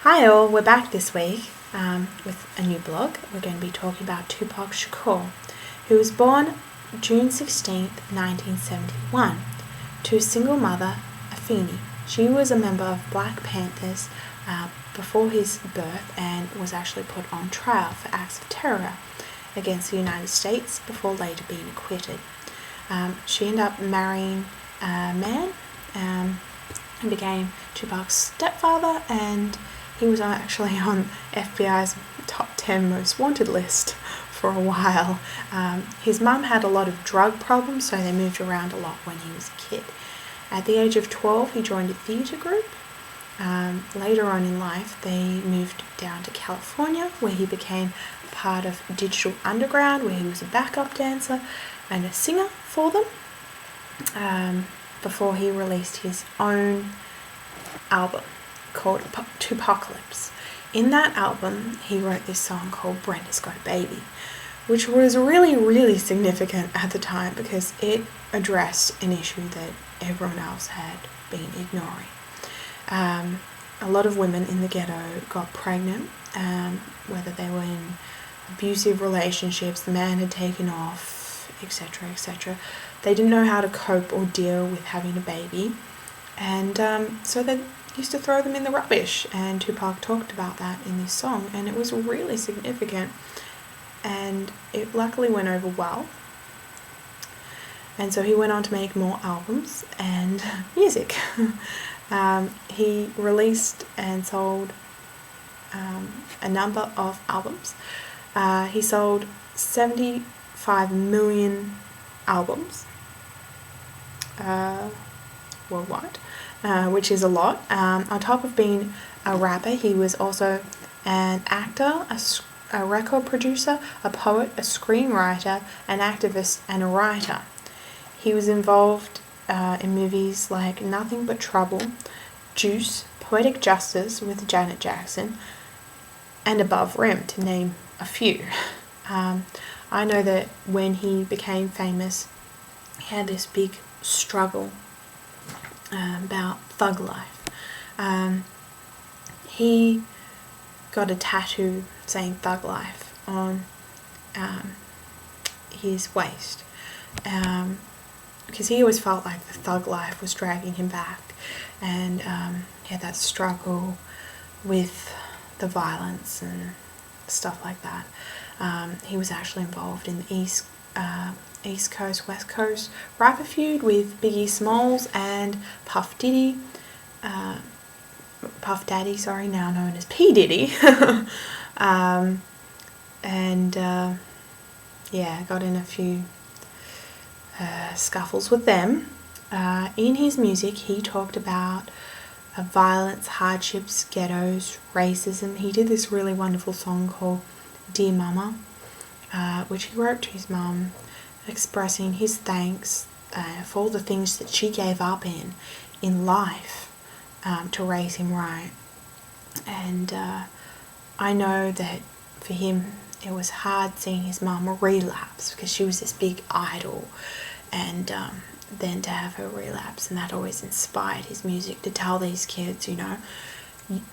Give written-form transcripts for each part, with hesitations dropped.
Hi all, we're back this week with a new blog. We're going to be talking about Tupac Shakur, who was born June 16th, 1971, to a single mother, Afeni. She was a member of Black Panthers before his birth and was actually put on trial for acts of terror against the United States before later being acquitted. She ended up marrying a man and became Tupac's stepfather, and he was actually on FBI's top 10 most wanted list for a while. His mum had a lot of drug problems, so they moved around a lot when he was a kid. At the age of 12, he joined a theatre group. Later on in life, they moved down to California, where he became part of Digital Underground, where he was a backup dancer and a singer for them, before he released his own album called Tupacalypse. In that album, he wrote this song called Brenda's Got a Baby, which was really, really significant at the time because it addressed an issue that everyone else had been ignoring. A lot of women in the ghetto got pregnant, whether they were in abusive relationships, the man had taken off, etc., etc. They didn't know how to cope or deal with having a baby, and so they used to throw them in the rubbish, and Tupac talked about that in this song, and it was really significant, and it luckily went over well. And so he went on to make more albums and music. He released and sold a number of albums. He sold 75 million albums worldwide, which is a lot. On top of being a rapper, he was also an actor, a record producer, a poet, a screenwriter, an activist, and a writer. He was involved in movies like Nothing But Trouble, Juice, Poetic Justice with Janet Jackson, and Above Rim, to name a few. I know that when he became famous, he had this big struggle about thug life. He got a tattoo saying thug life on his waist, because he always felt like the thug life was dragging him back, and he had that struggle with the violence and stuff like that. He was actually involved in the East Coast, West Coast rapper feud with Biggie Smalls and Puff Daddy, now known as P. Diddy. Got in a few scuffles with them. In his music, he talked about violence, hardships, ghettos, racism. He did this really wonderful song called Dear Mama, which he wrote to his mum, expressing his thanks for all the things that she gave up in life to raise him right. And I know that for him it was hard seeing his mum relapse, because she was this big idol, and then to have her relapse, and that always inspired his music to tell these kids,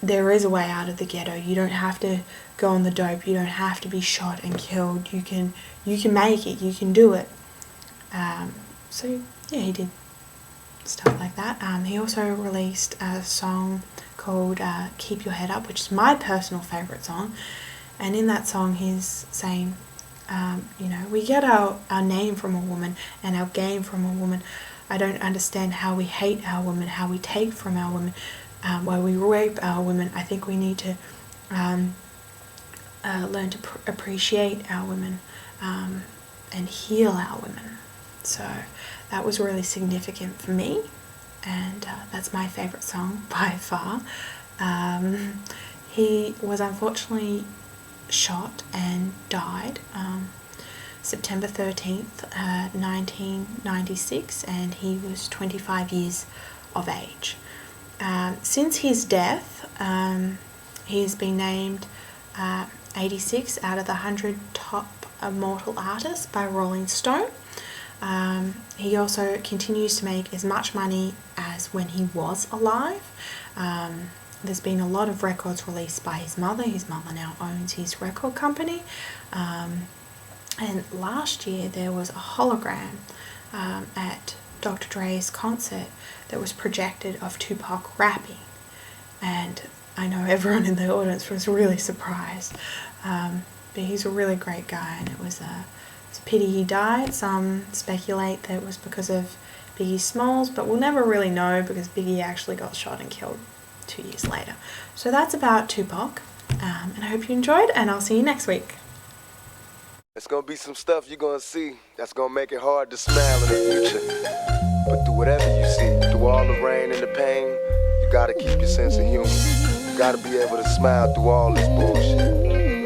there is a way out of the ghetto. You don't have to go on the dope. You don't have to be shot and killed. You can make it. You can do it. He did stuff like that. He also released a song called Keep Your Head Up, which is my personal favourite song. And in that song, he's saying, we get our name from a woman and our game from a woman. I don't understand how we hate our women, how we take from our women, why we rape our women. I think we need to learn to appreciate our women and heal our women. So that was really significant for me, and that's my favourite song by far. He was unfortunately shot and died September 13th, 1996, and he was 25 years of age. Since his death, he has been named 86 out of the 100 top immortal artists by Rolling Stone. He also continues to make as much money as when he was alive. there's been a lot of records released by his mother. His mother now owns his record company. And last year there was a hologram at Dr. Dre's concert that was projected of Tupac rapping. And I know everyone in the audience was really surprised. But he's a really great guy, and it's a pity he died. Some speculate that it was because of Biggie Smalls, but we'll never really know because Biggie actually got shot and killed 2 years later. So that's about Tupac, and I hope you enjoyed, and I'll see you next week. It's gonna be some stuff you're gonna see that's gonna make it hard to smile in the future. But through whatever you see, through all the rain and the pain, you gotta keep your sense of humor. You gotta be able to smile through all this bullshit.